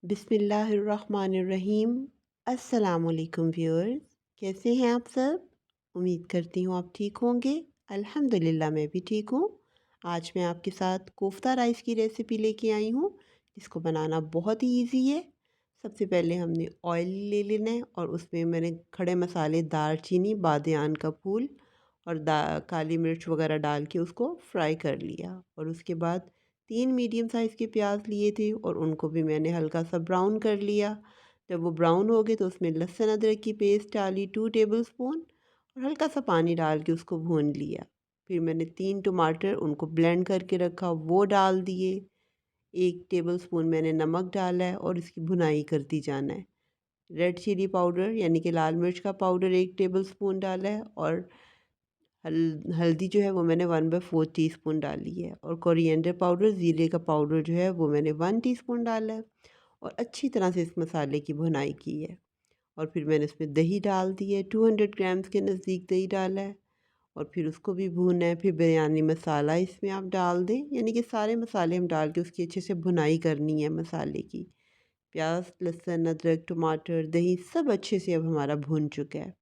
बिस्मिल्लाहिर्रहमानिर्रहीम। अस्सलामुअलैकुम व्यूअर्स, कैसे हैं आप सब? उम्मीद करती हूँ आप ठीक होंगे। अल्हम्दुलिल्लाह मैं भी ठीक हूँ। आज मैं आपके साथ कोफ्ता राइस की रेसिपी लेके आई हूँ, जिसको बनाना बहुत ही इजी है। सबसे पहले हमने ऑयल ले लेना है और उसमें मैंने खड़े मसाले दालचीनी, बादियान का फूल और काली मिर्च वगैरह डाल के उसको फ्राई कर लिया। और उसके बाद 3 मीडियम साइज़ के प्याज लिए थे और उनको भी मैंने हल्का सा ब्राउन कर लिया। जब वो ब्राउन हो गए तो उसमें लहसुन अदरक की पेस्ट डाली 2 टेबल स्पून और हल्का सा पानी डाल के उसको भून लिया। फिर मैंने 3 टमाटर उनको ब्लेंड करके रखा, वो डाल दिए। 1 टेबल स्पून मैंने नमक डाला है और इसकी भुनाई करती जाना है। रेड चिली पाउडर यानी कि लाल मिर्च का पाउडर 1 टेबल स्पून डाला है और हल्दी जो है वो मैंने 1/4 टीस्पून डाली है और कोरिएंडर पाउडर, ज़ीरे का पाउडर जो है वो मैंने 1 टीस्पून डाला है और अच्छी तरह से इस मसाले की भुनाई की है। और फिर मैंने इसमें दही डाल दी है, 200 ग्राम्स के नज़दीक दही डाला है और फिर उसको भी भूना है। फिर बिरयानी मसाला इसमें आप डाल दें, यानी कि सारे मसाले हम डाल के उसकी अच्छे से भुनाई करनी है मसाले की। प्याज, लहसुन, अदरक, टमाटर, दही सब अच्छे से अब हमारा भून चुका है।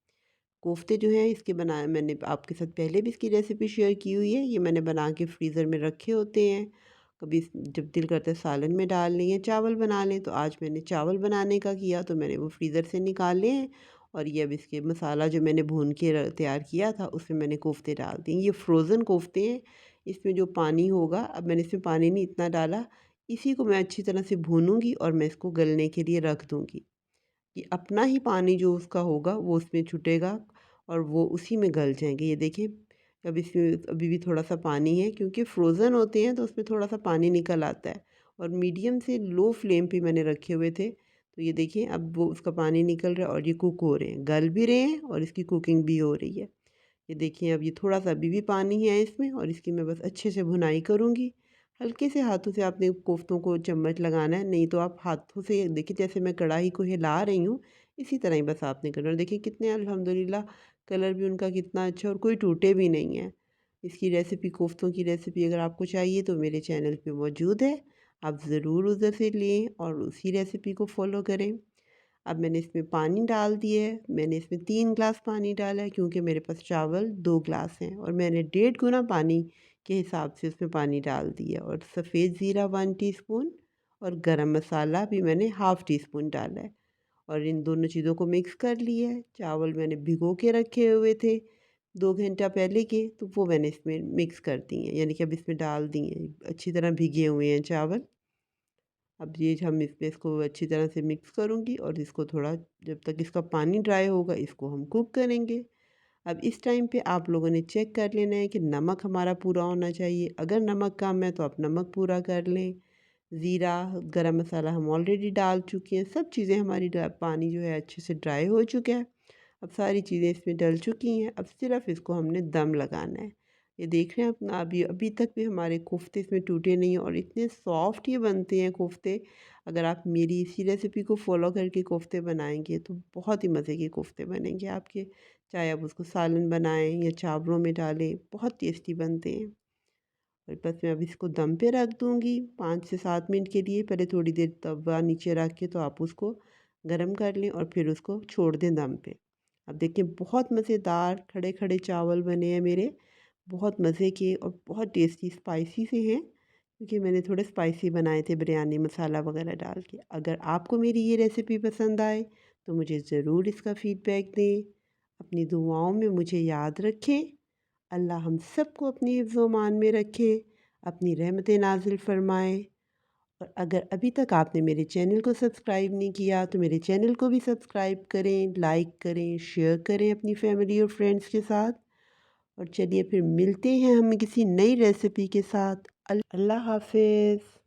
कोफ्ते जो हैं इसके बनाए मैंने आपके साथ पहले भी इसकी रेसिपी शेयर की हुई है। ये मैंने बना के फ्रीज़र में रखे होते हैं। कभी जब दिल करता है सालन में डाल लें या चावल बना लें, तो आज मैंने चावल बनाने का किया तो मैंने वो फ्रीज़र से निकाले हैं। और ये अब इसके मसाला जो मैंने भून के तैयार किया था उसमें मैंने कोफ्ते डाल दिए। ये फ्रोज़न कोफ्ते हैं। इसमें जो पानी होगा, अब मैंने इसमें पानी नहीं इतना डाला, इसी को मैं अच्छी तरह से भूनूंगी और मैं इसको गलने के लिए रख दूँगी। कि अपना ही पानी जो उसका होगा वो उसमें छूटेगा और वो उसी में गल जाएंगे। ये देखिए, अब इसमें अभी भी थोड़ा सा पानी है क्योंकि फ्रोज़न होते हैं तो उसमें थोड़ा सा पानी निकल आता है। और मीडियम से लो फ्लेम पे मैंने रखे हुए थे, तो ये देखिए अब वो उसका पानी निकल रहा है और ये कुक हो रहे हैं, गल भी रहे हैं और इसकी कुकिंग भी हो रही है। ये देखिए अब ये थोड़ा सा अभी भी पानी है इसमें और इसकी मैं बस अच्छे से भुनाई करूँगी। हल्के से हाथों से आपने कोफ्तों को चम्मच लगाना है, नहीं तो आप हाथों से देखिए जैसे मैं कढ़ाई को हिला रही हूँ, इसी तरह ही बस आपने करना है। देखिए कितने अल्हम्दुलिल्लाह कलर भी उनका कितना अच्छा और कोई टूटे भी नहीं है। इसकी रेसिपी, कोफ्तों की रेसिपी अगर आपको चाहिए तो मेरे चैनल पे मौजूद है। आप ज़रूर उधर से लें और उसी रेसिपी को फ़ॉलो करें। अब मैंने इसमें पानी डाल दिया है। मैंने इसमें 3 ग्लास पानी डाला है क्योंकि मेरे पास चावल 2 ग्लास हैं और मैंने 1.5 गुना पानी के हिसाब से उसमें पानी डाल दिया। और सफ़ेद ज़ीरा 1 टीस्पून और गरम मसाला भी मैंने हाफ़ टी स्पून डाला है और इन दोनों चीज़ों को मिक्स कर लिया है। चावल मैंने भिगो के रखे हुए थे 2 घंटा पहले के, तो वो मैंने इसमें मिक्स कर दिए हैं, यानी कि अब इसमें डाल दिए हैं। अच्छी तरह भीगे हुए हैं चावल। अब ये हम इसमें इसको अच्छी तरह से मिक्स करूँगी और इसको थोड़ा, जब तक इसका पानी ड्राई होगा इसको हम कुक करेंगे। अब इस टाइम पे आप लोगों ने चेक कर लेना है कि नमक हमारा पूरा होना चाहिए। अगर नमक कम है तो आप नमक पूरा कर लें। ज़ीरा, गरम मसाला हम ऑलरेडी डाल चुके हैं। सब चीज़ें हमारी पानी जो है अच्छे से ड्राई हो चुका है। अब सारी चीज़ें इसमें डल चुकी हैं। अब सिर्फ इसको हमने दम लगाना है। ये देख रहे हैं अपना, अभी अभी तक भी हमारे कोफ्ते इसमें टूटे नहीं हैं और इतने सॉफ्ट ये बनते हैं कोफ्ते। अगर आप मेरी इसी रेसिपी को फॉलो करके कोफ्ते बनाएंगे तो बहुत ही मज़े के कोफ्ते बनेंगे आपके। चाहे आप उसको सालन बनाएं या चावलों में डालें, बहुत टेस्टी बनते हैं। और बस मैं अब इसको दम पे रख दूँगी 5 से 7 मिनट के लिए। पहले थोड़ी देर तवा नीचे रख के तो आप उसको गर्म कर लें और फिर उसको छोड़ दें दम पे। अब देखिए बहुत मज़ेदार खड़े खड़े चावल बने हैं मेरे, बहुत मज़े के और बहुत टेस्टी स्पाइसी से हैं क्योंकि मैंने थोड़े स्पाइसी बनाए थे बिरयानी मसाला वगैरह डाल के। अगर आपको मेरी ये रेसिपी पसंद आए तो मुझे ज़रूर इसका फ़ीडबैक दें। अपनी दुआओं में मुझे याद रखें। अल्लाह हम सबको अपनी हिफ्ज़-ओ-मान में रखे, अपनी रहमतें नाज़िल फ़रमाए। और अगर अभी तक आपने मेरे चैनल को सब्सक्राइब नहीं किया तो मेरे चैनल को भी सब्सक्राइब करें, लाइक करें, शेयर करें अपनी फैमिली और फ्रेंड्स के साथ। और चलिए फिर मिलते हैं हम किसी नई रेसिपी के साथ। अल्लाह हाफ़िज़।